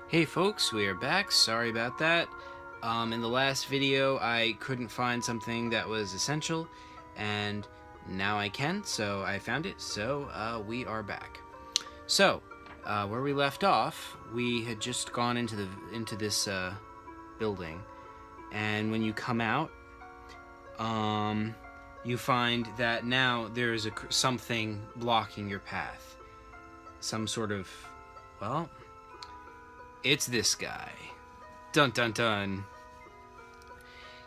Hey folks, we are back. Sorry about that. In the last video, I couldn't find something that was essential, and now I can, so I found it, so we are back. So, where we left off, we had just gone into this building, and when you come out, you find that now there is something blocking your path. Some sort of, well, it's this guy. Dun dun dun.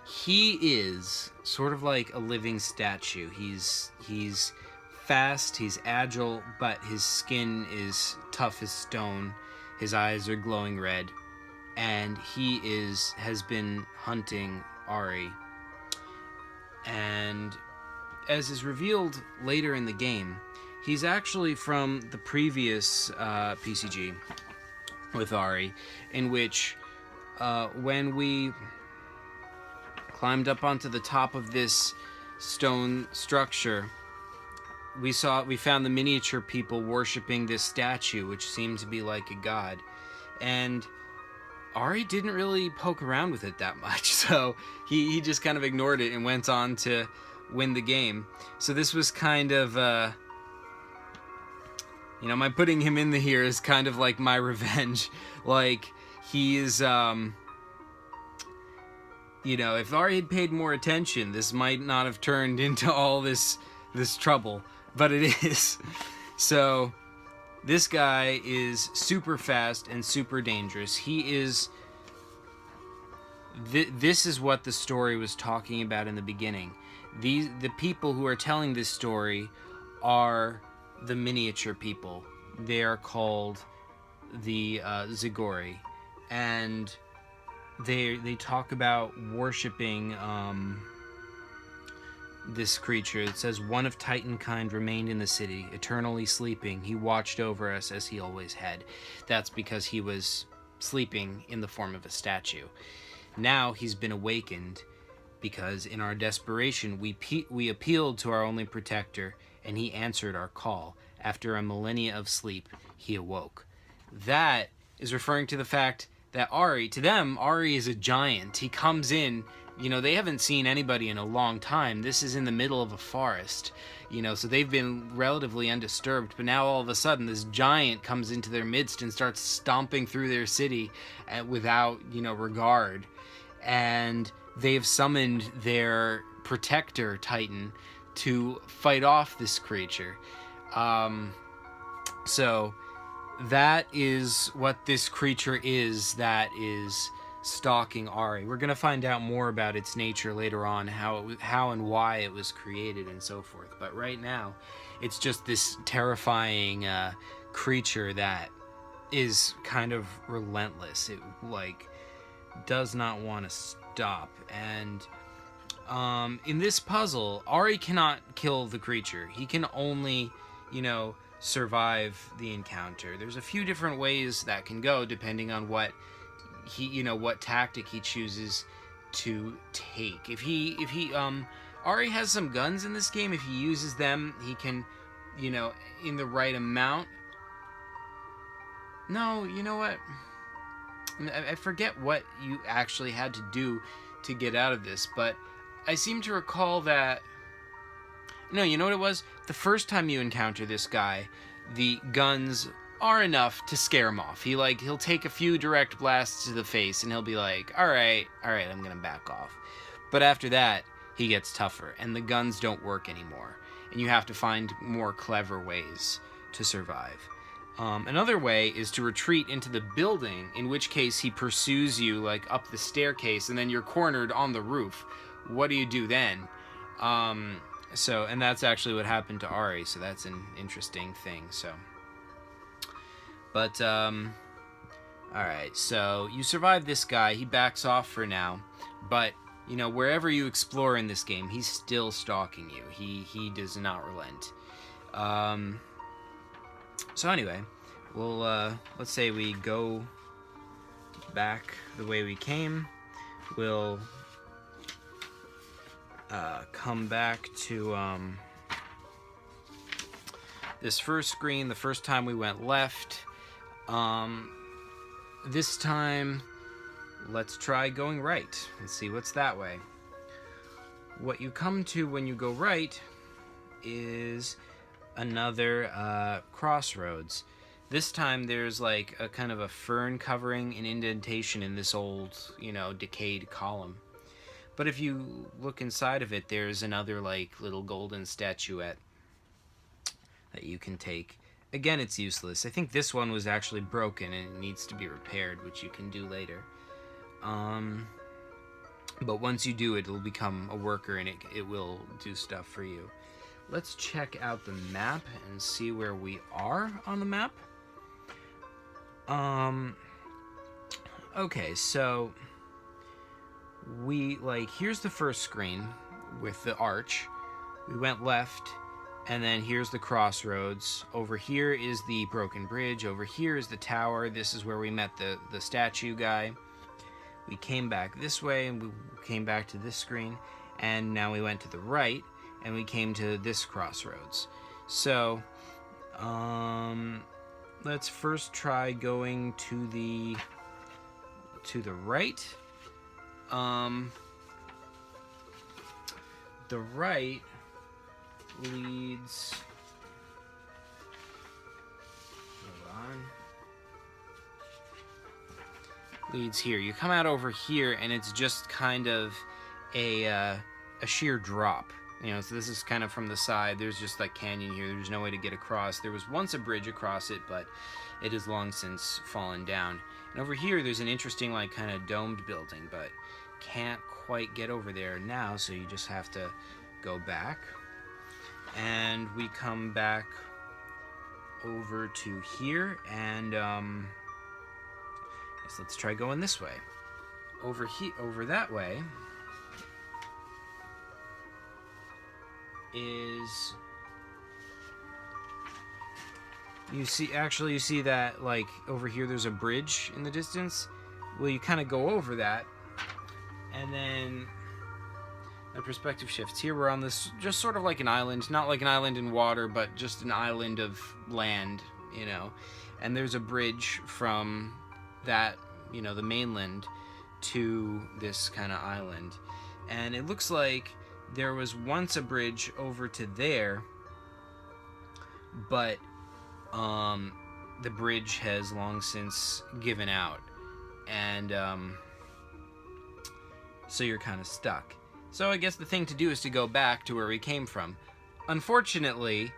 He is sort of like a living statue. He's fast, he's agile, but his skin is tough as stone. His eyes are glowing red, and he has been hunting Ari. And as is revealed later in the game, he's actually from the previous PCG with Ari, in which when we climbed up onto the top of this stone structure, we found the miniature people worshiping this statue, which seemed to be like a god. And Ari didn't really poke around with it that much, so he just kind of ignored it and went on to win the game. So this was kind of, my putting him in here is kind of like my revenge. Like, he's, if Ari had paid more attention, this might not have turned into all this trouble, but it is. So, this guy is super fast and super dangerous. He is... This is what the story was talking about in the beginning. The people who are telling this story are the miniature people. They are called the Zigori, and they talk about worshiping this creature. It says, one of Titan kind remained in the city, eternally sleeping. He watched over us as he always had. That's because he was sleeping in the form of a statue. Now he's been awakened because in our desperation we appealed to our only protector, and he answered our call. After a millennia of sleep, he awoke. That is referring to the fact that Ari is a giant. He comes in, they haven't seen anybody in a long time. This is in the middle of a forest, so they've been relatively undisturbed. But now all of a sudden, this giant comes into their midst and starts stomping through their city without, regard. And they've summoned their protector Titan to fight off this creature. So that is what this creature is that is stalking Ari. We're going to find out more about its nature later on, how and why it was created and so forth. But right now, it's just this terrifying creature that is kind of relentless. It, does not want to stop. And in this puzzle, Ari cannot kill the creature. He can only, survive the encounter. There's a few different ways that can go depending on what what tactic he chooses to take. If he Ari has some guns in this game. If he uses them, he can, in the right amount. No, you know what? I forget what you actually had to do to get out of this, but I seem to recall that... No, you know what it was? The first time you encounter this guy, the guns are enough to scare him off. He'll take a few direct blasts to the face, and he'll be like, alright, I'm gonna back off. But after that, he gets tougher, and the guns don't work anymore. And you have to find more clever ways to survive. Another way is to retreat into the building, in which case he pursues you up the staircase, and then you're cornered on the roof. What do you do then? And that's actually what happened to Ari, so that's an interesting thing. But alright, so you survive this guy. He backs off for now, but wherever you explore in this game, he's still stalking you. He does not relent. So anyway, let's say we go back the way we came. We'll come back to this first screen. The first time we went left, this time, let's try going right. Let's see what's that way. What you come to when you go right is another crossroads. This time there's like a kind of a fern covering an indentation in this old, decayed column. But if you look inside of it, there's another like little golden statuette that you can take. Again, it's useless. I think this one was actually broken and it needs to be repaired, which you can do later. But once you do it, it'll become a worker and it will do stuff for you. Let's check out the map and see where we are on the map. Okay, so here's the first screen with the arch. We went left, and then here's the crossroads. Over here is the broken bridge. Over here is the tower. This is where we met the statue guy. We came back this way, and we came back to this screen, and now we went to the right, and we came to this crossroads. So, let's first try going to the right. The right leads. Hold on. Leads here. You come out over here, and it's just kind of a sheer drop. So this is kind of from the side. There's just like canyon here. There's no way to get across. There was once a bridge across it, but it has long since fallen down. And over here, there's an interesting like kind of domed building, but can't quite get over there now, so you just have to go back. And we come back over to here, and guess let's try going this way. Over that way is you see that like over here there's a bridge in the distance. Well, you kind of go over that, and then the perspective shifts. Here we're on this just sort of like an island, not like an island in water, but just an island of land, and there's a bridge from that, the mainland to this kind of island. And it looks like there was once a bridge over to there, but the bridge has long since given out, and so you're kind of stuck. So I guess the thing to do is to go back to where we came from. Unfortunately,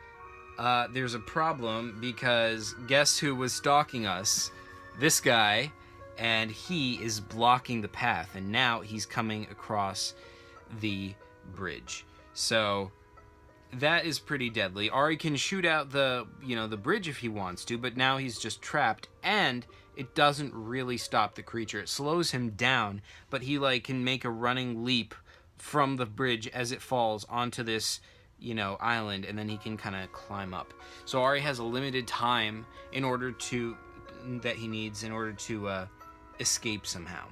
there's a problem, because guess who was stalking us? This guy, and he is blocking the path, and now he's coming across the bridge. So that is pretty deadly. Ari can shoot out the bridge if he wants to, but now he's just trapped, and it doesn't really stop the creature. It slows him down, but he can make a running leap from the bridge as it falls onto this island, and then he can kind of climb up. So Ari has a limited time that he needs in order to escape somehow.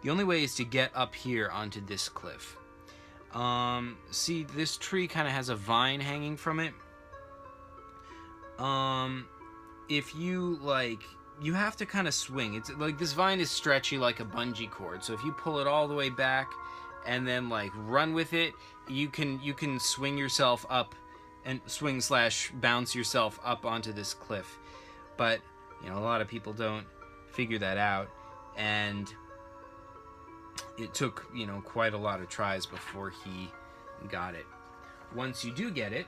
The only way is to get up here onto this cliff. See, this tree kind of has a vine hanging from it. If you you have to kind of swing. It's like this vine is stretchy like a bungee cord. So if you pull it all the way back and then run with it, you can swing yourself up and bounce yourself up onto this cliff. But a lot of people don't figure that out, and it took quite a lot of tries before he got it. Once you do get it,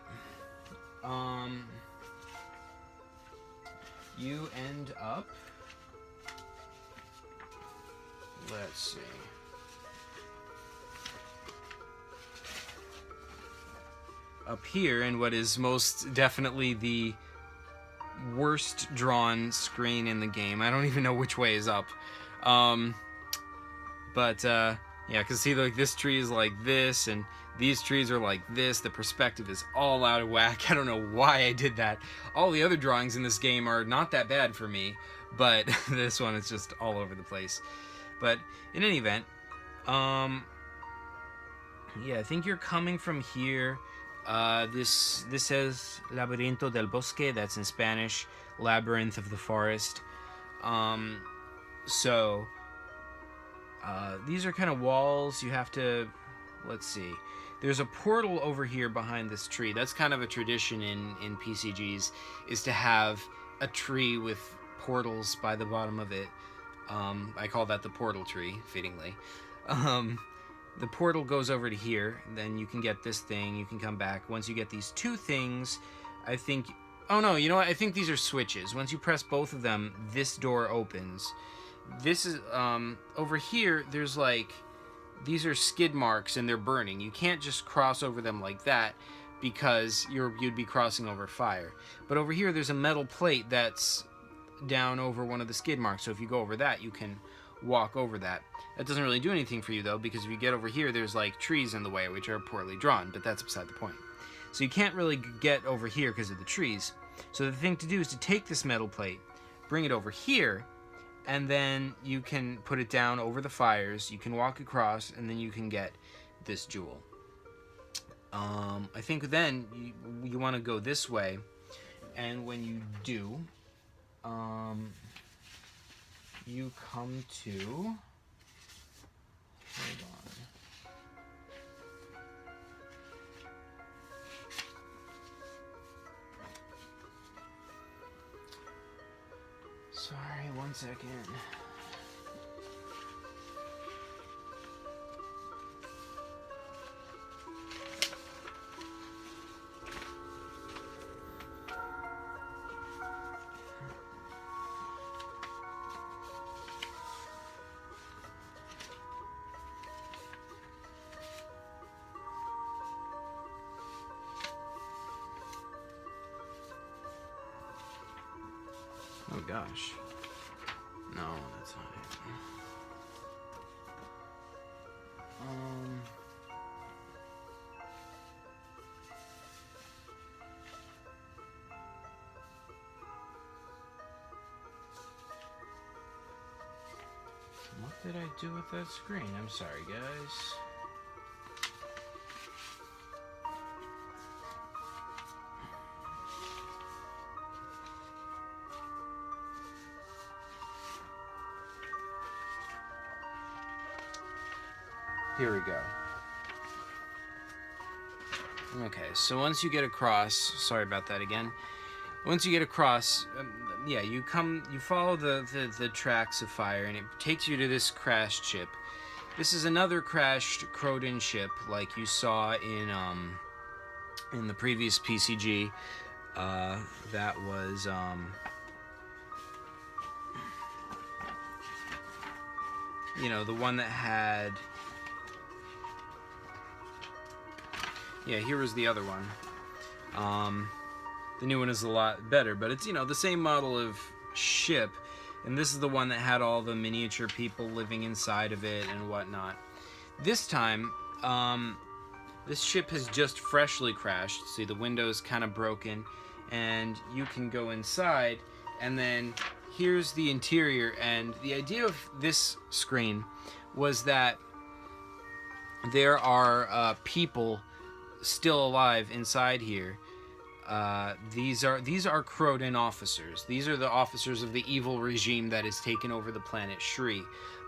you end up, let's see, up here in what is most definitely the worst drawn screen in the game. I don't even know which way is up. Yeah, because see, this tree is like this, and these trees are like this. The perspective is all out of whack. I don't know why I did that. All the other drawings in this game are not that bad for me, but this one is just all over the place. But in any event, yeah, I think you're coming from here. This says Labyrinth del Bosque. That's in Spanish. Labyrinth of the Forest. So these are kind of walls. You have to, let's see. There's a portal over here behind this tree. That's kind of a tradition in PCGs, is to have a tree with portals by the bottom of it. I call that the portal tree, fittingly. The portal goes over to here, then you can get this thing, you can come back. Once you get these two things, I think... Oh no, you know what? I think these are switches. Once you press both of them, this door opens. This is, over here, there's like... These are skid marks and they're burning. You can't just cross over them like that because you'd be crossing over fire. But over here, there's a metal plate that's down over one of the skid marks. So if you go over that, you can walk over that. That doesn't really do anything for you though, because if you get over here, there's like trees in the way, which are poorly drawn, but that's beside the point. So you can't really get over here because of the trees. So the thing to do is to take this metal plate, bring it over here, and then you can put it down over the fires, you can walk across, and then you can get this jewel. I think then you want to go this way, and when you do, you come to... Hold on. Sorry, 1 second. Oh gosh. No, that's not it. What did I do with that screen? I'm sorry, guys. Here we go. Okay, so once you get across, sorry about that again. Once you get across, yeah, you follow the tracks of fire, and it takes you to this crashed ship. This is another crashed Croden ship, like you saw in the previous PCG. That was you know, the one that had... Yeah, here was the other one. The new one is a lot better, but it's, you know, the same model of ship, and this is the one that had all the miniature people living inside of it and whatnot. This time, this ship has just freshly crashed. See, the window's kind of broken, and you can go inside, and then here's the interior, and the idea of this screen was that there are people still alive inside here. These are Croden officers. These are the officers of the evil regime that has taken over the planet Shri.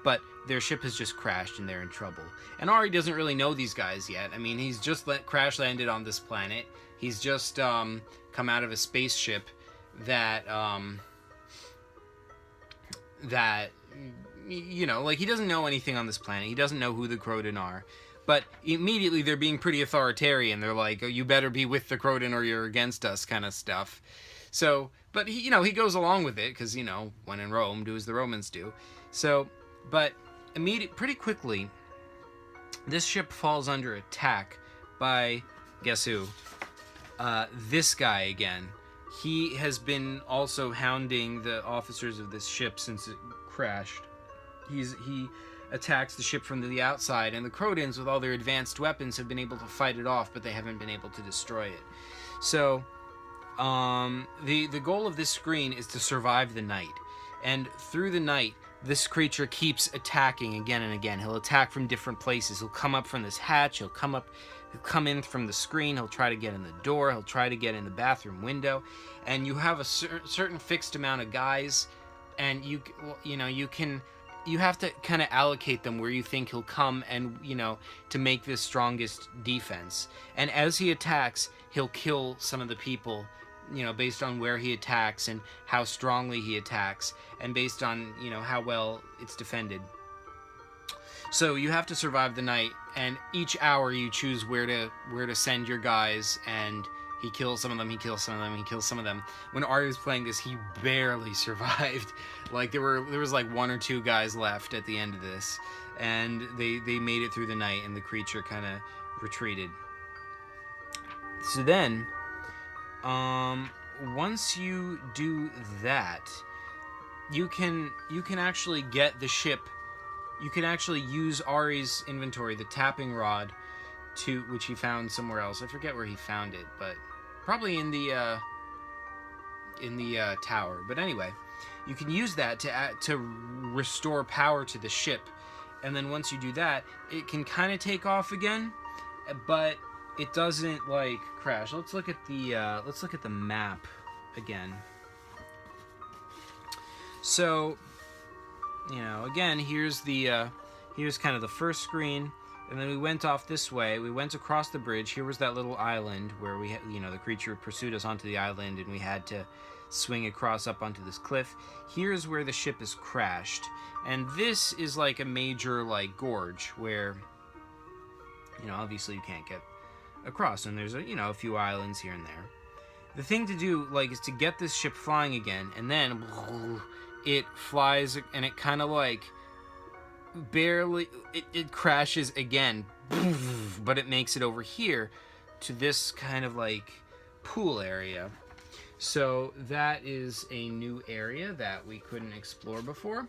But their ship has just crashed and they're in trouble. And Ari doesn't really know these guys yet. I mean, he's just crash landed on this planet. He's just come out of a spaceship that you know, like, he doesn't know anything on this planet. He doesn't know who the Croden are. But immediately they're being pretty authoritarian. They're like, oh, you better be with the Croden or you're against us, kind of stuff. So, but he, you know, he goes along with it because, you know, when in Rome, do as the Romans do. So, but pretty quickly, this ship falls under attack by, guess who? This guy again. He has been also hounding the officers of this ship since it crashed. He attacks the ship from the outside, and the Crodens, with all their advanced weapons, have been able to fight it off, but they haven't been able to destroy it. So, the goal of this screen is to survive the night. And through the night, this creature keeps attacking again and again. He'll attack from different places. He'll come up from this hatch, he'll come in from the screen, he'll try to get in the door, he'll try to get in the bathroom window, and you have a certain fixed amount of guys and you have to kind of allocate them where you think he'll come, and to make this strongest defense. And as he attacks, he'll kill some of the people, based on where he attacks and how strongly he attacks, and based on how well it's defended. So you have to survive the night, and each hour you choose where to send your guys, and he kills some of them, he kills some of them, he kills some of them. When Ari was playing this, he barely survived. Like there was like 1 or 2 guys left at the end of this, and they made it through the night, and the creature kind of retreated. So then, once you do that, you can actually get the ship. You can actually use Ari's inventory, the tapping rod, which he found somewhere else. I forget where he found it, but probably in the tower. But anyway, you can use that to restore power to the ship, and then once you do that, it can kind of take off again, but it doesn't like crash. Let's look at the map again. So, again, here's kind of the first screen, and then we went off this way. We went across the bridge. Here was that little island where we had, the creature pursued us onto the island, and we had to swing across up onto this cliff. Here's where the ship is crashed, and this is like a major like gorge where, obviously you can't get across, and there's a few islands here and there. The thing to do is to get this ship flying again, and then it flies, and it kind of like barely it crashes again, but it makes it over here to this kind of like pool area. So that is a new area that we couldn't explore before,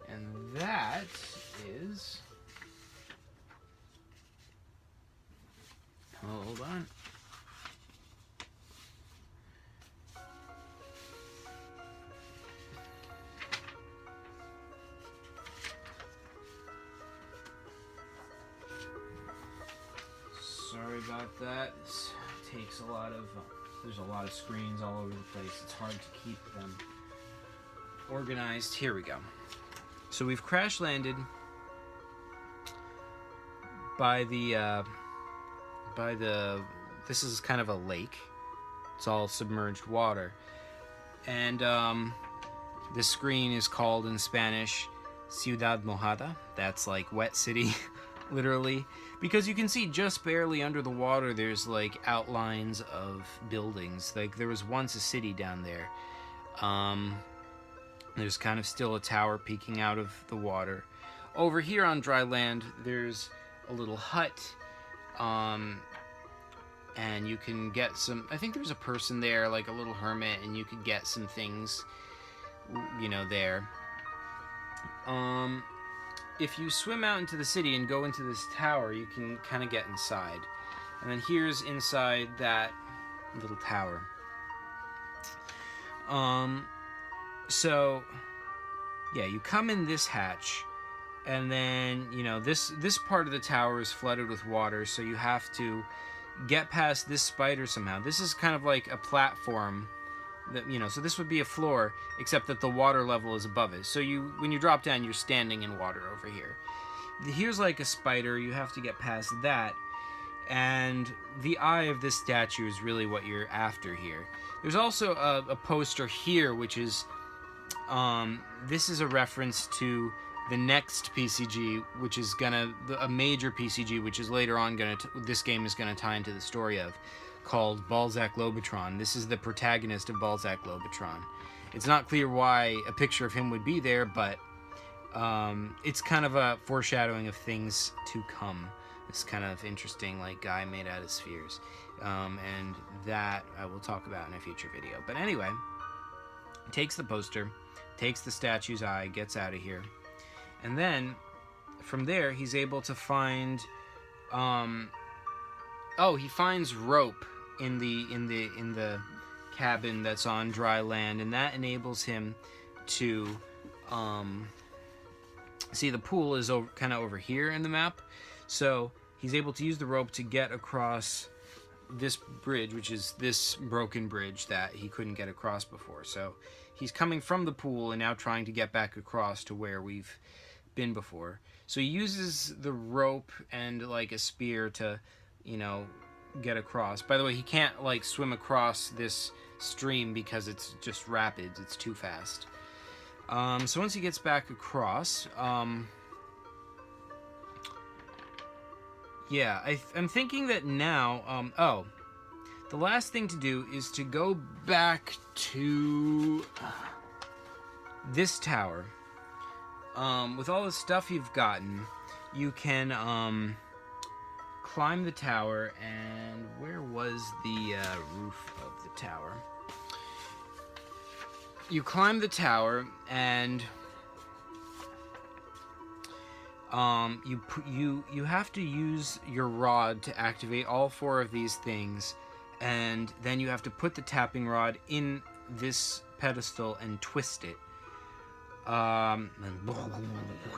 and that is, hold on. Sorry about that. This takes a lot of, there's a lot of screens all over the place. It's hard to keep them organized. Here we go. So we've crash landed by the, this is kind of a lake. It's all submerged water. And this screen is called in Spanish Ciudad Mojada. That's like wet city, literally. Because you can see just barely under the water, there's like outlines of buildings. Like there was once a city down there. There's kind of still a tower peeking out of the water. Over here on dry land, there's a little hut. And you can get some, I think there's a person there, like a little hermit, and you could get some things, there. If you swim out into the city and go into this tower, you can kind of get inside. And then here's inside that little tower. So, yeah, you come in this hatch, and then, this part of the tower is flooded with water, so you have to get past this spider somehow. This is kind of like a platform that, so this would be a floor, except that the water level is above it. So when you drop down, you're standing in water over here. Here's like a spider. You have to get past that, and the eye of this statue is really what you're after here. There's also a poster here, which is, this is a reference to the next PCG, which is a major PCG, which is later on this game is gonna tie into the story of, called Balzac Lobotron. This is the protagonist of Balzac Lobotron. It's not clear why a picture of him would be there, but it's kind of a foreshadowing of things to come. This kind of interesting like guy made out of spheres, and that I will talk about in a future video. But anyway, takes the poster, takes the statue's eye, gets out of here, and then from there he's able to find he finds rope in the cabin that's on dry land, and that enables him to see the pool is kind of over here in the map, so he's able to use the rope to get across this bridge, which is this broken bridge that he couldn't get across before. So he's coming from the pool and now trying to get back across to where we've been before. So he uses the rope and like a spear to, you know, get across. By the way, he can't like swim across this stream because it's just rapids. It's too fast. So once he gets back across, yeah, I'm thinking that now, the last thing to do is to go back to this tower. With all the stuff you've gotten, you can climb the tower, and where was the roof of the tower? You climb the tower, and you have to use your rod to activate all 4 of these things, and then you have to put the tapping rod in this pedestal and twist it. And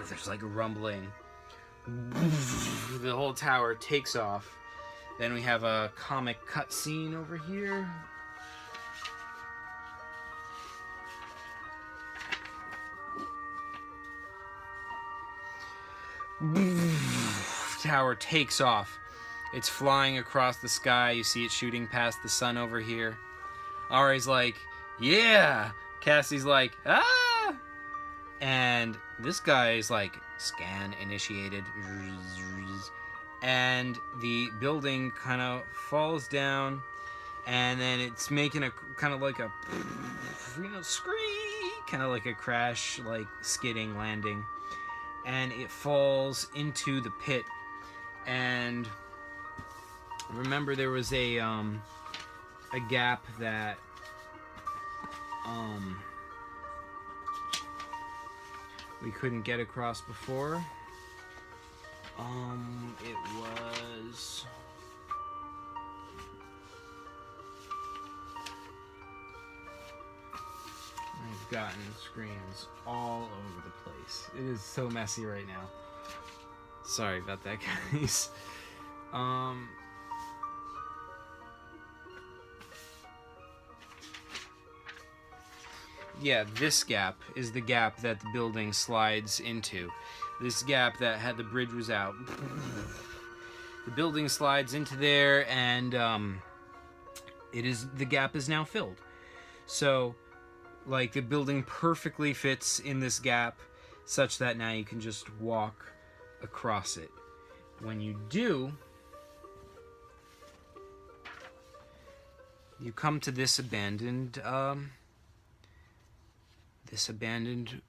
there's like a rumbling. The whole tower takes off. Then we have a comic cutscene over here. Tower takes off. It's flying across the sky. You see it shooting past the sun over here. Ari's like, yeah. Cassie's like, ah. And this guy is like, scan initiated. And the building kind of falls down. And then it's making a kind of like a, scream. Kind of like a crash, like skidding, landing. And it falls into the pit. And remember, there was a gap that we couldn't get across before. It was I've gotten screens all over the place. It is so messy right now. Sorry about that, guys. Yeah, this gap is the gap that the building slides into. This gap that had the bridge was out. The building slides into there, and the gap is now filled. So, like, the building perfectly fits in this gap, such that now you can just walk across it. When you do, you come to this abandoned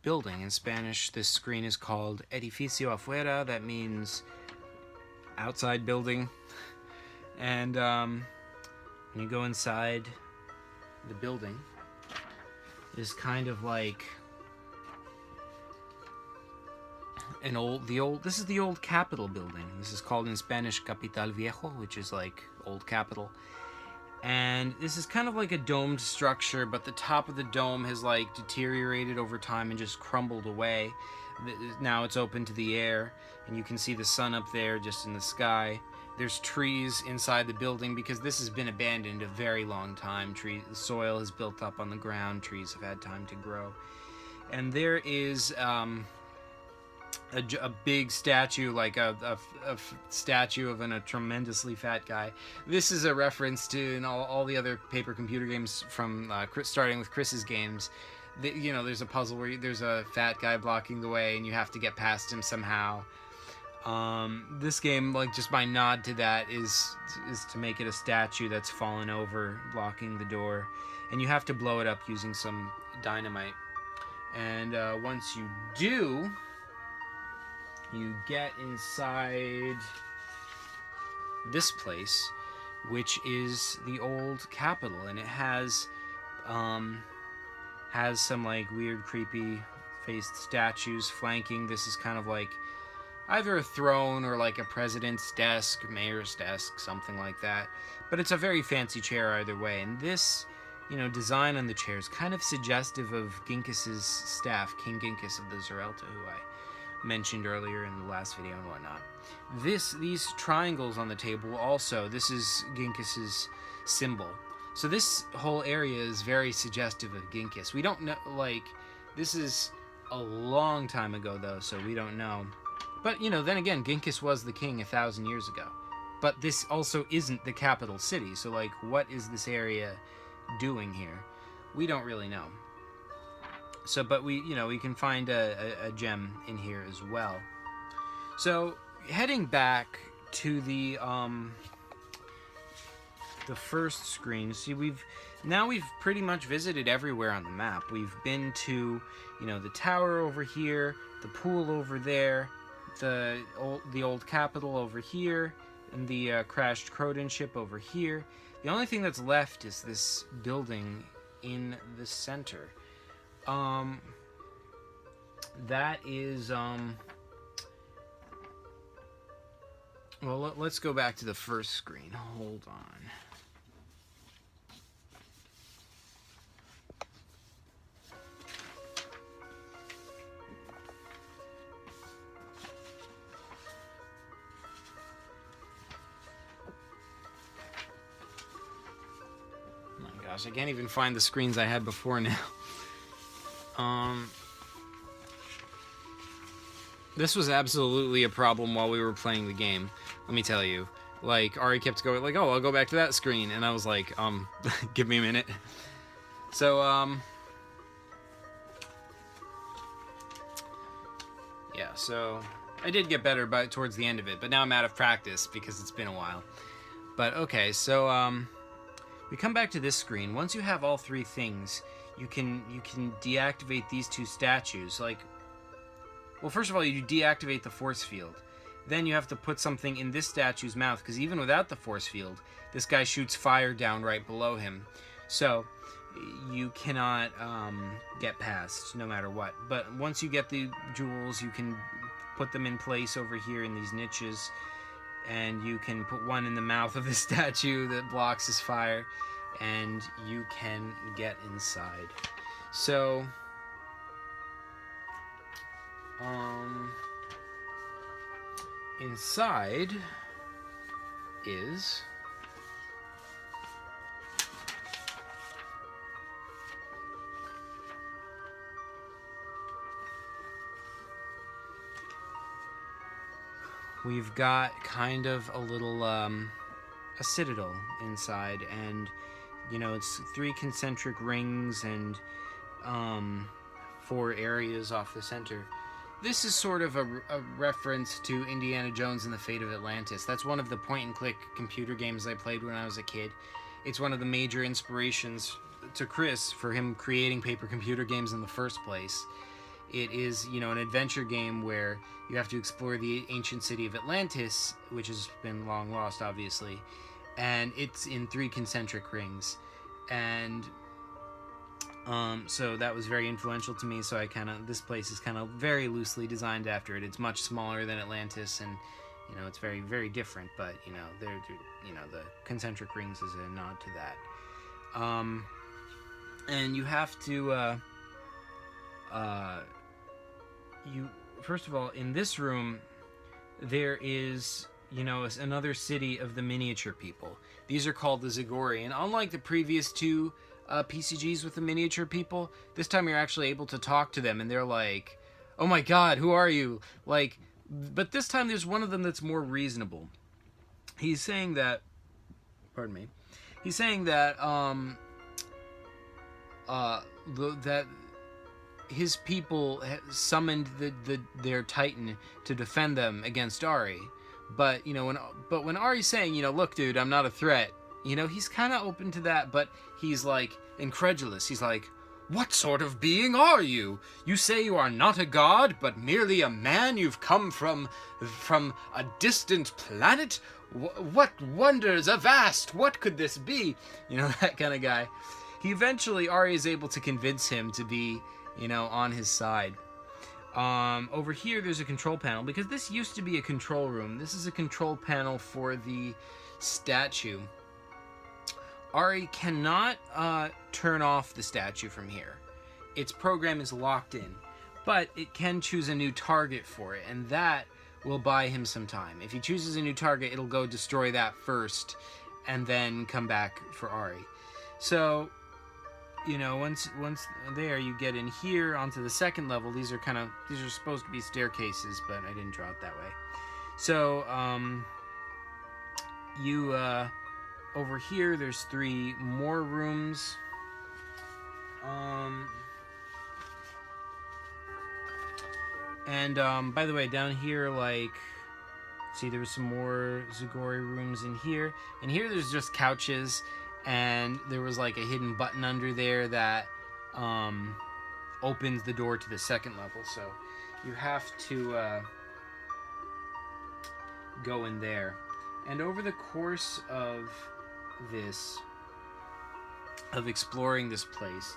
building. In Spanish, this screen is called Edificio Afuera. That means outside building. And when you go inside the building, it's kind of like this is the old Capitol building. This is called in Spanish Capital Viejo, which is like old Capitol. And this is kind of like a domed structure, but the top of the dome has like deteriorated over time and just crumbled away. Now it's open to the air, and you can see the sun up there just in the sky. There's trees inside the building because this has been abandoned a very long time. The soil has built up on the ground. Trees have had time to grow. And there is a big statue, like a statue of a tremendously fat guy. This is a reference to all the other paper computer games from starting with Chris's games. There's a puzzle where there's a fat guy blocking the way and you have to get past him somehow. This game, like, just my nod to that is to make it a statue that's fallen over, blocking the door, and you have to blow it up using some dynamite. And once you do, you get inside this place, which is the old Capitol, and it has some like weird, creepy faced statues flanking. This is kind of like either a throne or like a president's desk, mayor's desk, something like that. But it's a very fancy chair either way. And this, design on the chair is kind of suggestive of Ginkis's staff, King Ginkis of the Zerelta, who I mentioned earlier in the last video and whatnot. These triangles on the table also, this is Ginkis's symbol. So this whole area is very suggestive of Ginkis. We don't know, like, this is a long time ago, though, so we don't know. But, you know, then again, Ginkis was the king 1,000 years ago. But this also isn't the capital city, so, like, what is this area doing here? We don't really know. So, but we, you know, we can find a gem in here as well. So, heading back to the first screen. See, we've pretty much visited everywhere on the map. We've been to, you know, the tower over here, the pool over there, the old capital over here, and the crashed Croton ship over here. The only thing that's left is this building in the center. That is well, let's go back to the first screen. Hold on. I can't even find the screens I had before now. This was absolutely a problem while we were playing the game. Let me tell you. Like, Ari kept going, like, oh, I'll go back to that screen. And I was like, give me a minute. So, yeah, so I did get better towards the end of it, but now I'm out of practice because it's been a while. But, okay, so, we come back to this screen. Once you have all three things, you can deactivate these two statues. Like, well, first of all, you deactivate the force field. Then you have to put something in this statue's mouth, because even without the force field, this guy shoots fire down right below him. So you cannot get past, no matter what. But once you get the jewels, you can put them in place over here in these niches, and you can put one in the mouth of the statue that blocks his fire, and you can get inside. So, inside is we've got kind of a little a citadel inside, and you know, it's 3 concentric rings and 4 areas off the center. This is sort of a reference to Indiana Jones and the Fate of Atlantis. That's one of the point-and-click computer games I played when I was a kid. It's one of the major inspirations to Chris for him creating paper computer games in the first place. It is, you know, an adventure game where you have to explore the ancient city of Atlantis, which has been long lost, obviously, and it's in 3 concentric rings. And so that was very influential to me, so this place is kind of very loosely designed after it. It's much smaller than Atlantis, and, you know, it's very, very different, but, you know, the concentric rings is a nod to that. And you have to, first of all, in this room, there is, you know, another city of the miniature people. These are called the Zagori, and unlike the previous 2 PCGs with the miniature people, this time you're actually able to talk to them, and they're like, oh my god, who are you? Like, but this time there's one of them that's more reasonable. He's saying that, pardon me, he's saying that, that his people summoned their Titan to defend them against Ari. But, you know, when Ari's saying, you know, look, dude, I'm not a threat, you know, he's kind of open to that, but he's, like, incredulous. He's like, what sort of being are you? You say you are not a god, but merely a man? You've come from a distant planet? What wonders avast? What could this be? You know, that kind of guy. Ari is able to convince him to be, you know, on his side. Over here, there's a control panel, because this used to be a control room. This is a control panel for the statue. Ari cannot turn off the statue from here. Its program is locked in, but it can choose a new target for it, and that will buy him some time. If he chooses a new target, it'll go destroy that first, and then come back for Ari. So, once there, you get in here onto the second level. These are supposed to be staircases, but I didn't draw it that way. So, you over here, there's 3 more rooms. And by the way, down here, see, there was some more Zagori rooms in here. And here there's just couches, and there was a hidden button under there that opens the door to the second level. So you have to go in there. And over the course of exploring this place,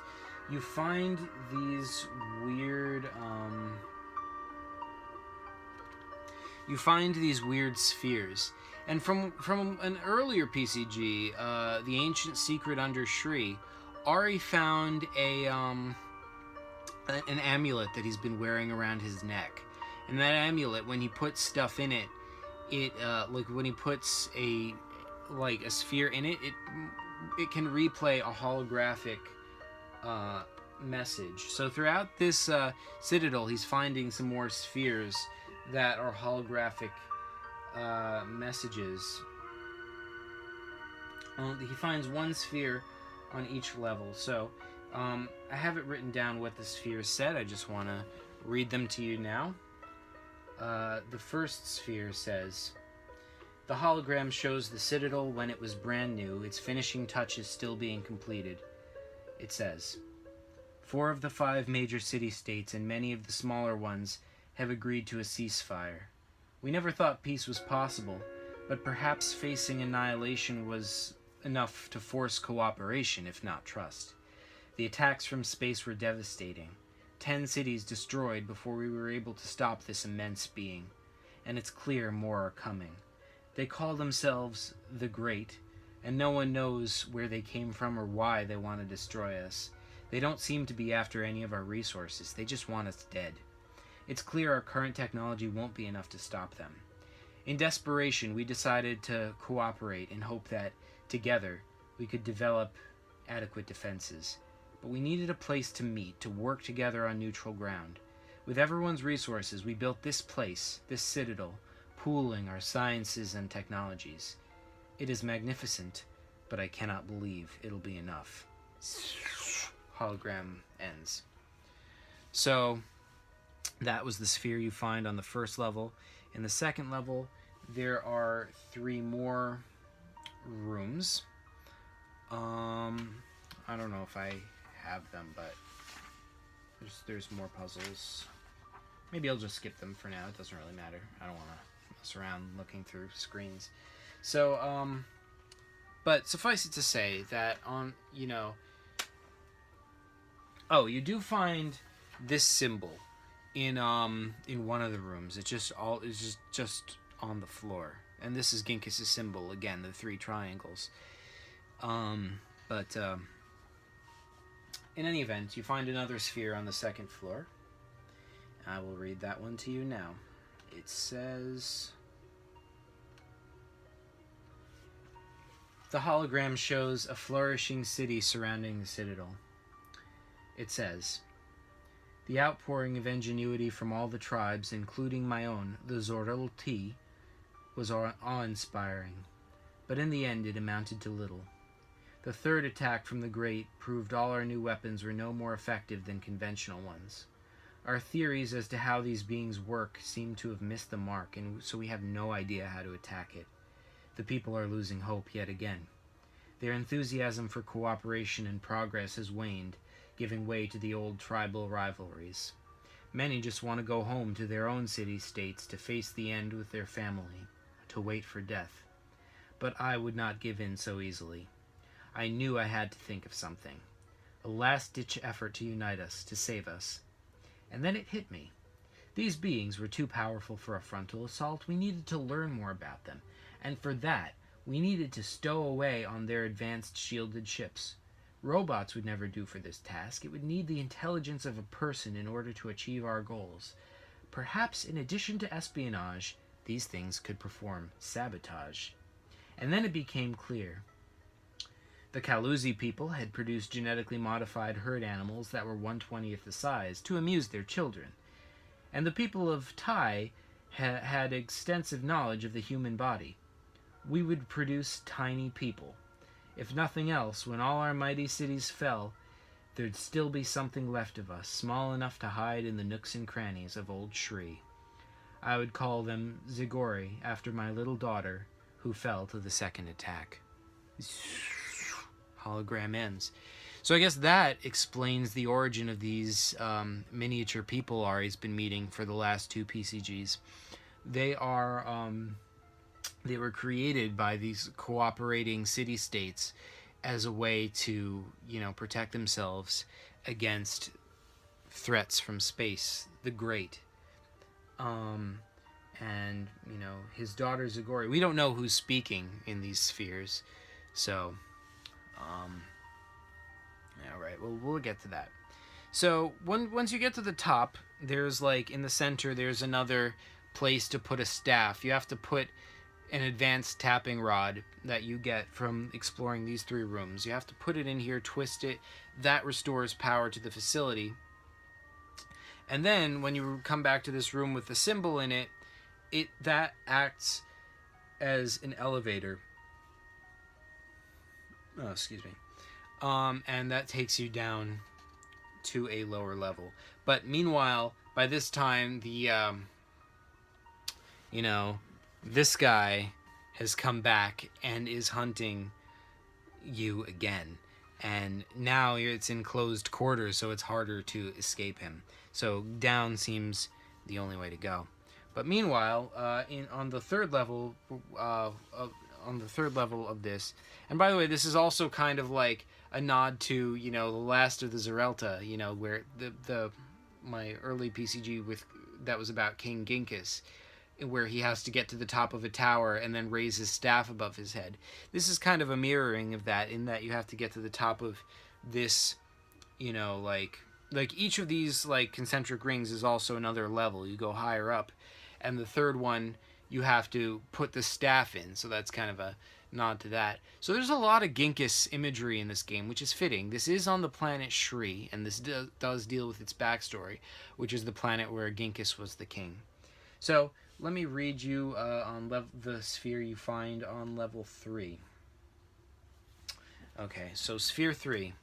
you find these weird spheres. And from an earlier PCG, The Ancient Secret Under Shri, Ari found an amulet that he's been wearing around his neck. And that amulet, when he puts stuff in it, when he puts a sphere in it, it can replay a holographic message. So throughout this citadel, he's finding some more spheres that are holographic messages. He finds one sphere on each level. So I have it written down what the spheres said. I just want to read them to you now. The first sphere says, "The hologram shows the citadel when it was brand new, its finishing touches still being completed." It says, "4 of the 5 major city-states and many of the smaller ones have agreed to a ceasefire. We never thought peace was possible, but perhaps facing annihilation was enough to force cooperation, if not trust. The attacks from space were devastating. 10 cities destroyed before we were able to stop this immense being, and it's clear more are coming. They call themselves the Great, and no one knows where they came from or why they want to destroy us. They don't seem to be after any of our resources, they just want us dead. It's clear our current technology won't be enough to stop them. In desperation, we decided to cooperate and hope that, together, we could develop adequate defenses. But we needed a place to meet, to work together on neutral ground. With everyone's resources, we built this place, this citadel, pooling our sciences and technologies. It is magnificent, but I cannot believe it'll be enough." Hologram ends. So, that was the sphere you find on the first level. In the second level, there are 3 more rooms. I don't know if I have them, but there's more puzzles. Maybe I'll just skip them for now. It doesn't really matter. I don't want to mess around looking through screens. So, but suffice it to say that you do find this symbol in one of the rooms. It's just on the floor, and this is Ginkis' symbol again, the 3 triangles. In any event, you find another sphere on the second floor. I will read that one to you now. It says, "The hologram shows a flourishing city surrounding the citadel." It says, "The outpouring of ingenuity from all the tribes, including my own, the Zoril T, was awe-inspiring, but in the end it amounted to little. The third attack from the Great proved all our new weapons were no more effective than conventional ones. Our theories as to how these beings work seem to have missed the mark, and so we have no idea how to attack it. The people are losing hope yet again. Their enthusiasm for cooperation and progress has waned, giving way to the old tribal rivalries. Many just want to go home to their own city-states to face the end with their family, to wait for death. But I would not give in so easily. I knew I had to think of something. A last-ditch effort to unite us, to save us. And then it hit me. These beings were too powerful for a frontal assault. We needed to learn more about them. And for that, we needed to stow away on their advanced shielded ships. Robots would never do for this task. It would need the intelligence of a person in order to achieve our goals. Perhaps in addition to espionage, these things could perform sabotage. And then it became clear. The Kaluzi people had produced genetically modified herd animals that were 1/20th the size to amuse their children. And the people of Tai had extensive knowledge of the human body. We would produce tiny people. If nothing else, when all our mighty cities fell, there'd still be something left of us, small enough to hide in the nooks and crannies of old Shri. I would call them Zigori, after my little daughter, who fell to the second attack. Hologram ends. So I guess that explains the origin of these miniature people Ari's been meeting for the last 2 PCGs. They were created by these cooperating city-states as a way to, protect themselves against threats from space, the Great. And, his daughter Zigori. We don't know who's speaking in these spheres, so, all right, well, we'll get to that. So, once you get to the top, there's, in the center, there's another place to put a staff. You have to put an advanced tapping rod that you get from exploring these 3 rooms. You have to put it in here, twist it. That restores power to the facility. And then, when you come back to this room with the symbol in it, that acts as an elevator. Oh, excuse me. And that takes you down to a lower level. But meanwhile, by this time, this guy has come back and is hunting you again. And now it's in closed quarters, so it's harder to escape him. So down seems the only way to go. But meanwhile, on the third level of this, and by the way, this is also kind of like a nod to the last of the Zerelta, where my early PCG that was about King Ginkis, where he has to get to the top of a tower and then raise his staff above his head. This is kind of a mirroring of that, in that you have to get to the top of this, like each of these concentric rings is also another level. You go higher up, and the third one you have to put the staff in, so that's kind of a nod to that. So there's a lot of Ginkis imagery in this game, which is fitting. This is on the planet Shri, and this does deal with its backstory, which is the planet where Ginkis was the king. So let me read you on the sphere you find on level 3. Okay, so sphere 3.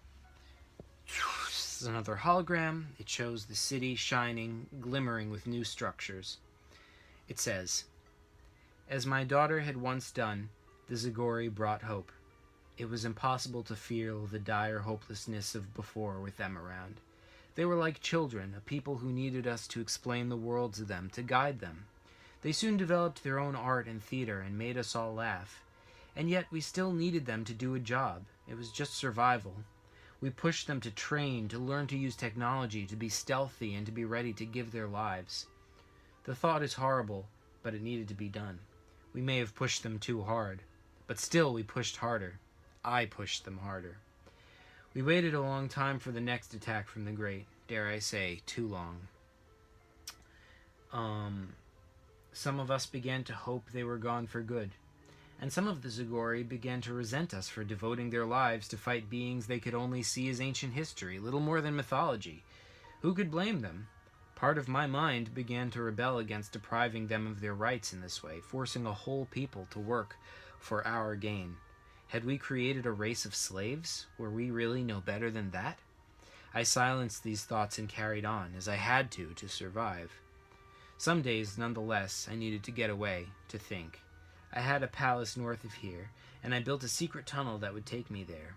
This is another hologram. It shows the city shining, glimmering with new structures. It says, "As my daughter had once done, the Zigori brought hope. It was impossible to feel the dire hopelessness of before with them around. They were like children, a people who needed us to explain the world to them, to guide them. They soon developed their own art and theater and made us all laugh. And yet we still needed them to do a job. It was just survival. We pushed them to train, to learn to use technology, to be stealthy, and to be ready to give their lives. The thought is horrible, but it needed to be done. We may have pushed them too hard, but still we pushed harder. I pushed them harder. We waited a long time for the next attack from the Great. Dare I say, too long. Some of us began to hope they were gone for good. And some of the Zigori began to resent us for devoting their lives to fight beings they could only see as ancient history, little more than mythology. Who could blame them? Part of my mind began to rebel against depriving them of their rights in this way, forcing a whole people to work for our gain. Had we created a race of slaves? Were we really no better than that? I silenced these thoughts and carried on, as I had to survive. Some days, nonetheless, I needed to get away, to think. I had a palace north of here, and I built a secret tunnel that would take me there.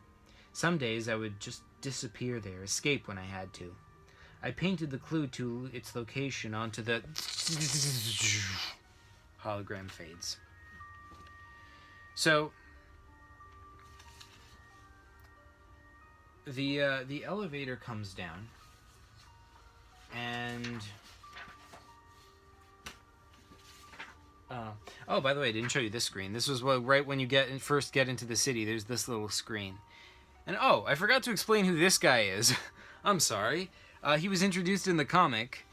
Some days I would just disappear there, escape when I had to. I painted the clue to its location onto the hologram fades. So the elevator comes down, and oh, by the way, I didn't show you this screen. This was right when you first get into the city. There's this little screen, and oh, I forgot to explain who this guy is. I'm sorry. He was introduced in the comic.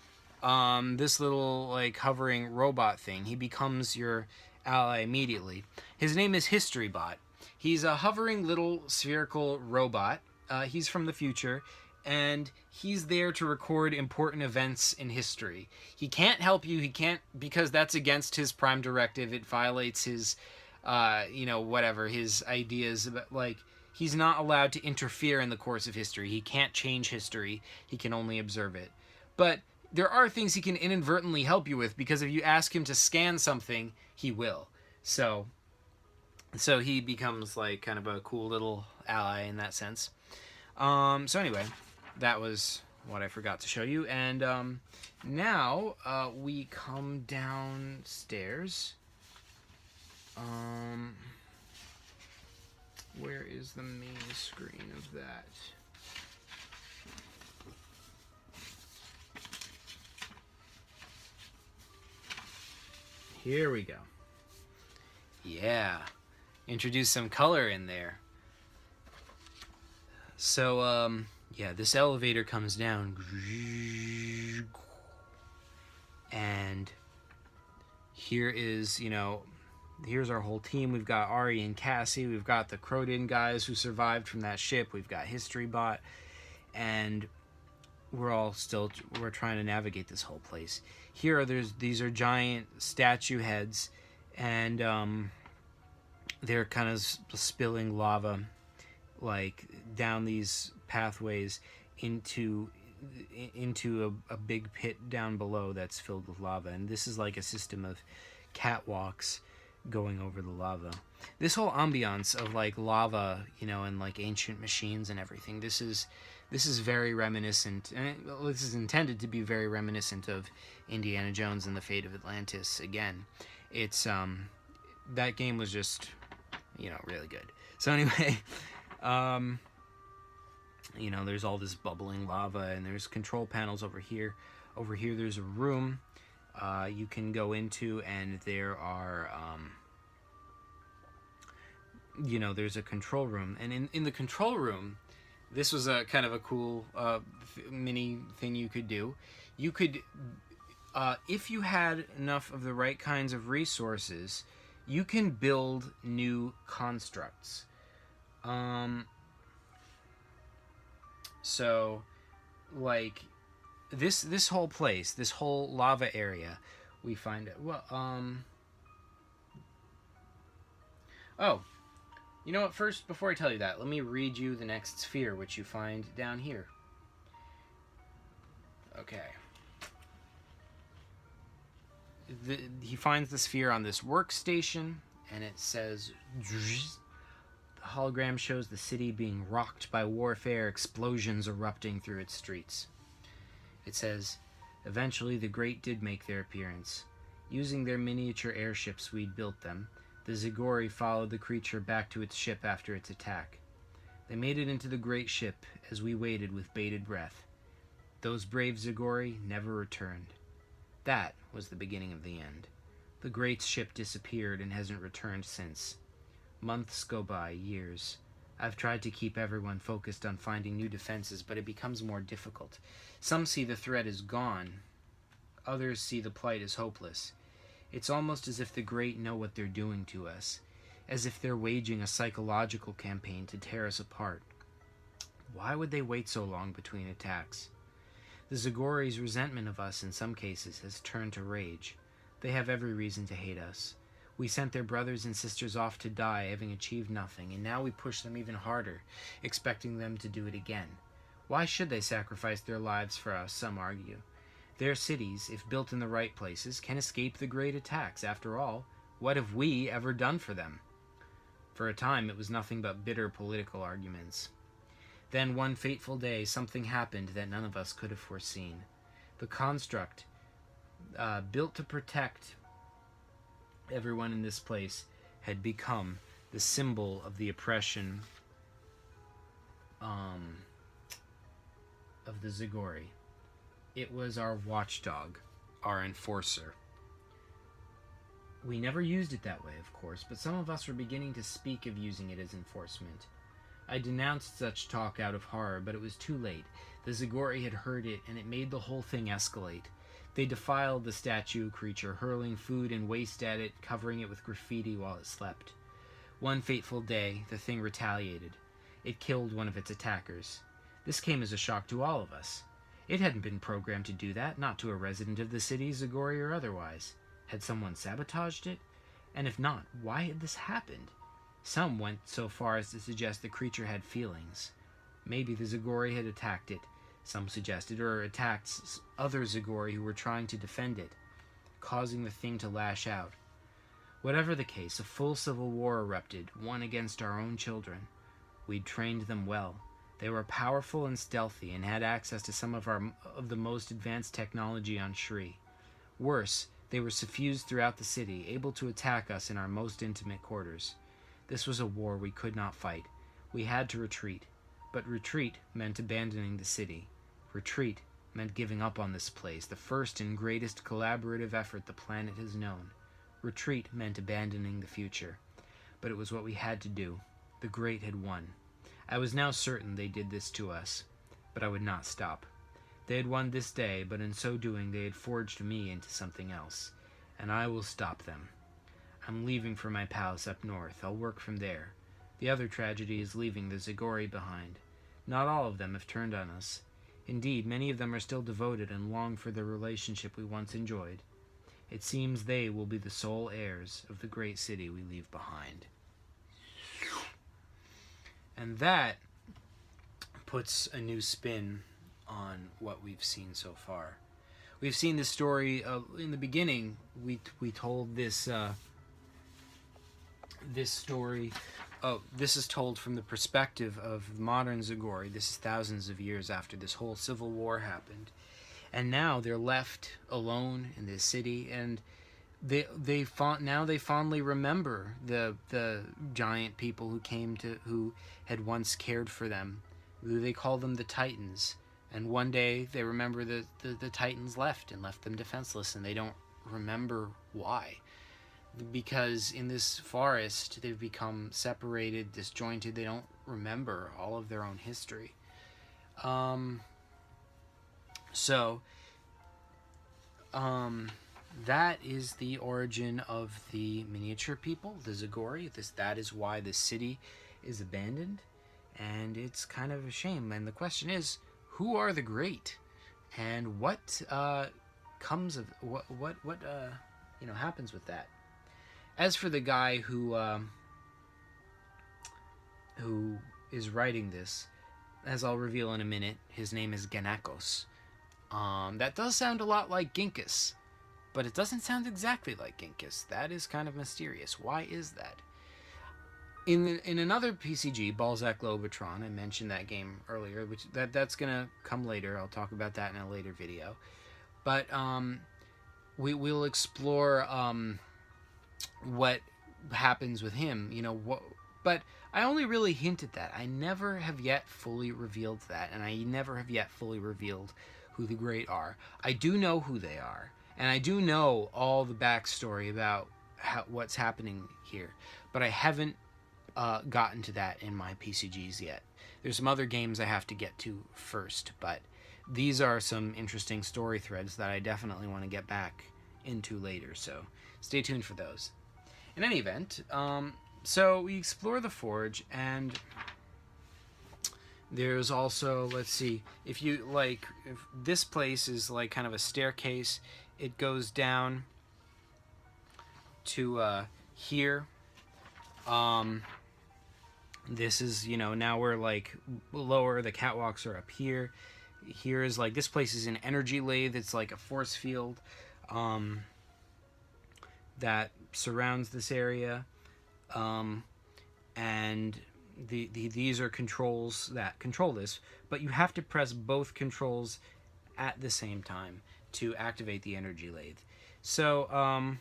This little hovering robot thing. He becomes your ally immediately. His name is HistoryBot. He's a hovering little spherical robot. He's from the future, and he's there to record important events in history. He can't help you. He can't, because that's against his prime directive. It violates his, whatever, his ideas about, like, he's not allowed to interfere in the course of history. He can't change history. He can only observe it. But there are things he can inadvertently help you with, because if you ask him to scan something, he will. So he becomes like kind of a cool little ally in that sense. So anyway, that was what I forgot to show you. And now we come downstairs. Where is the main screen of that? Here we go. Yeah. Introduce some color in there. So, yeah, this elevator comes down. And here is, here's our whole team. We've got Ari and Cassie. We've got the Croydon guys who survived from that ship. We've got HistoryBot. And we're trying to navigate this whole place. These are giant statue heads, and they're kind of spilling lava, like, down these pathways into a big pit down below that's filled with lava. And this is like a system of catwalks going over the lava. This whole ambiance of like lava, and like ancient machines and everything. This is very reminiscent, and this is intended to be very reminiscent of Indiana Jones and the Fate of Atlantis. Again, it's that game was just really good. So anyway, there's all this bubbling lava, and there's control panels over here. Over here there's a room you can go into, and there are there's a control room, and in the control room, this was a kind of a cool mini thing you could do. You could, if you had enough of the right kinds of resources, you can build new constructs. So, like, this whole place, this whole lava area, we find it. Well, oh, you know what? First, before I tell you that, let me read you the next sphere, which you find down here. Okay. He finds the sphere on this workstation, and it says, the hologram shows the city being rocked by warfare, explosions erupting through its streets. It says, eventually the Great did make their appearance. Using their miniature airships, we'd built them. The Zagori followed the creature back to its ship after its attack. They made it into the great ship as we waited with bated breath. Those brave Zagori never returned. That was the beginning of the end. The great ship disappeared and hasn't returned since. Months go by, years. I've tried to keep everyone focused on finding new defenses, but it becomes more difficult. Some see the threat is gone. Others see the plight as hopeless. It's almost as if the great know what they're doing to us, as if they're waging a psychological campaign to tear us apart. Why would they wait so long between attacks? The Zagori's resentment of us in some cases has turned to rage. They have every reason to hate us. We sent their brothers and sisters off to die, having achieved nothing, and now we push them even harder, expecting them to do it again. Why should they sacrifice their lives for us, some argue? Their cities, if built in the right places, can escape the great attacks. After all, what have we ever done for them? For a time, it was nothing but bitter political arguments. Then, one fateful day, something happened that none of us could have foreseen. The construct, built to protect everyone in this place, had become the symbol of the oppression of the Zagori. It was our watchdog, our enforcer. We never used it that way, of course, but some of us were beginning to speak of using it as enforcement. I denounced such talk out of horror, but it was too late. The Zagori had heard it, and it made the whole thing escalate. They defiled the statue creature, hurling food and waste at it, covering it with graffiti while it slept. One fateful day, the thing retaliated. It killed one of its attackers. This came as a shock to all of us. It hadn't been programmed to do that, not to a resident of the city, Zagori or otherwise. Had someone sabotaged it? And if not, why had this happened? Some went so far as to suggest the creature had feelings. Maybe the Zagori had attacked it, some suggested, or attacked other Zagori who were trying to defend it, causing the thing to lash out. Whatever the case, a full civil war erupted, one against our own children. We'd trained them well. They were powerful and stealthy and had access to some of the most advanced technology on Shri. Worse, they were suffused throughout the city, able to attack us in our most intimate quarters. This was a war we could not fight. We had to retreat. But retreat meant abandoning the city. Retreat meant giving up on this place, the first and greatest collaborative effort the planet has known. Retreat meant abandoning the future. But it was what we had to do. The Great had won. I was now certain they did this to us. But I would not stop. They had won this day, but in so doing they had forged me into something else. And I will stop them. I'm leaving for my palace up north. I'll work from there. The other tragedy is leaving the Zagori behind. Not all of them have turned on us. Indeed, many of them are still devoted and long for the relationship we once enjoyed. It seems they will be the sole heirs of the great city we leave behind. And that puts a new spin on what we've seen so far. We've seen this story in the beginning. We told this this story. Oh, this is told from the perspective of modern Zagori. This is thousands of years after this whole civil war happened, and now they're left alone in this city, and they fondly remember the giant people who had once cared for them. They call them the Titans. And one day they remember the Titans left them defenseless, and they don't remember why. Because in this forest they've become separated, disjointed. They don't remember all of their own history. That is the origin of the miniature people, the Zagori. That is why the city is abandoned, and it's kind of a shame. And the question is, who are the great, and what comes of what happens with that? As for the guy who is writing this, as I'll reveal in a minute, his name is Ganakos. That does sound a lot like Ginkis, but it doesn't sound exactly like Ginkis. That is kind of mysterious. Why is that? In another PCG, Balzac Lobotron, I mentioned that game earlier, which that's gonna come later. I'll talk about that in a later video. But we'll explore what happens with him. But I only really hint at that. I never have yet fully revealed that, and I never have yet fully revealed who the Great are. I do know who they are, and I do know all the backstory about what's happening here, but I haven't gotten to that in my PCGs yet. There's some other games I have to get to first, but these are some interesting story threads that I definitely want to get back into later, so stay tuned for those. In any event, so we explore the forge, and there's also, let's see, if this place is like kind of a staircase, it goes down to here. This is, now we're like lower, the catwalks are up here. Here is like, this place is an energy lathe. It's like a force field that surrounds this area. And these are controls that control this, but you have to press both controls at the same time to activate the energy lathe. So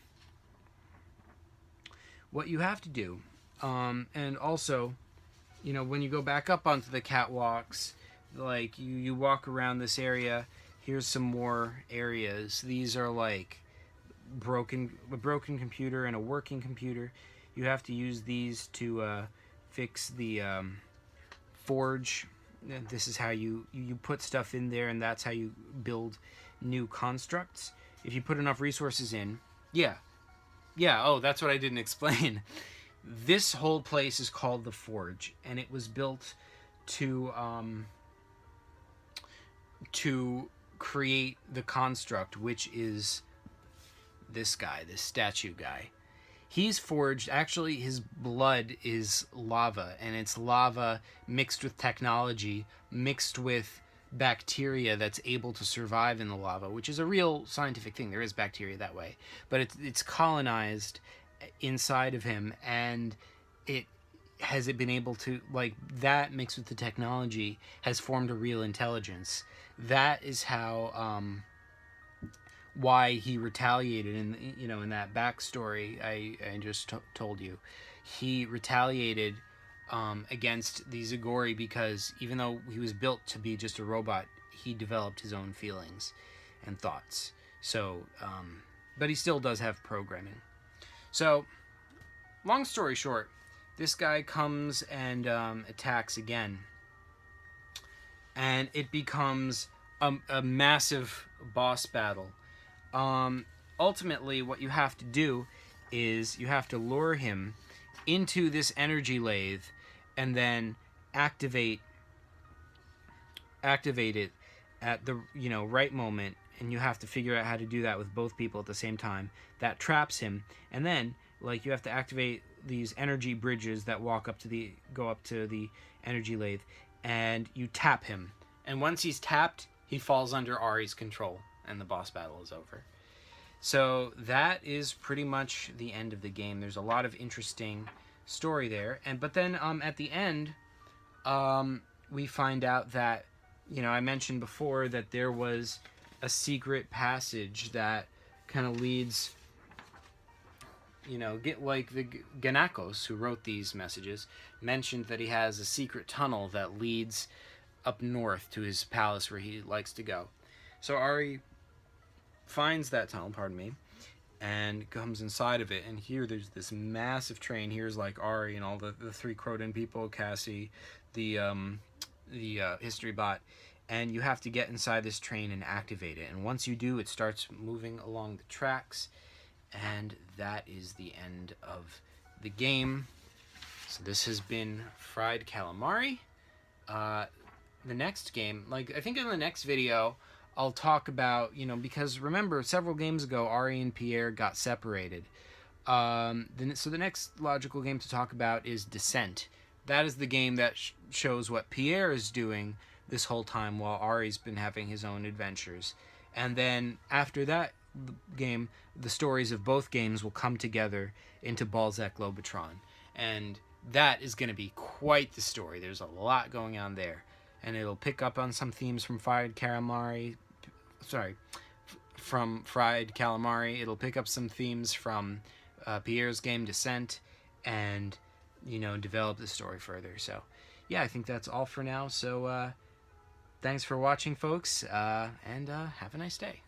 what you have to do, and also, when you go back up onto the catwalks, like you walk around this area, here's some more areas. These are like a broken computer and a working computer. You have to use these to fix the forge. This is how you put stuff in there, and that's how you build new constructs. If you put enough resources in, oh, that's what I didn't explain. This whole place is called the Forge, and it was built to create the construct, which is this guy, this statue guy. He's forged, actually his blood is lava, and it's lava mixed with technology, mixed with bacteria that's able to survive in the lava, which is a real scientific thing. There is bacteria that way, but it's colonized inside of him, and it been able to, like, that mixed with the technology has formed a real intelligence. That is how why he retaliated in that backstory I just told you. He retaliated against the Zagori because even though he was built to be just a robot, he developed his own feelings and thoughts. So, but he still does have programming. So, long story short, this guy comes and attacks again. And it becomes a massive boss battle. Ultimately, what you have to do is you have to lure him into this energy lathe and then activate it at the right moment, and you have to figure out how to do that with both people at the same time. That traps him, and then you have to activate these energy bridges that go up to the energy lathe, and you tap him. And once he's tapped, he falls under Ari's control, and the boss battle is over. So that is pretty much the end of the game. There's a lot of interesting story there, but then at the end, we find out that I mentioned before that there was a secret passage that kind of leads. Get like the Ganakos who wrote these messages mentioned that he has a secret tunnel that leads up north to his palace where he likes to go. So Ari finds that tunnel, and comes inside of it. And here there's this massive train. Here's like Ari and all the three Croton people, Cassie, the history bot, and you have to get inside this train and activate it. And once you do, it starts moving along the tracks, and that is the end of the game. So this has been Fried Calamari. The next game, I think in the next video, I'll talk about, because remember, several games ago, Ari and Pierre got separated. So the next logical game to talk about is Descent. That is the game that shows what Pierre is doing this whole time while Ari's been having his own adventures. And then after that game, the stories of both games will come together into Balzac Lobotron. And that is going to be quite the story. There's a lot going on there. And it'll pick up on some themes from Fried Calamari. It'll pick up some themes from Pierre's game Descent, and develop the story further. So yeah, I think that's all for now. So thanks for watching, folks, and have a nice day.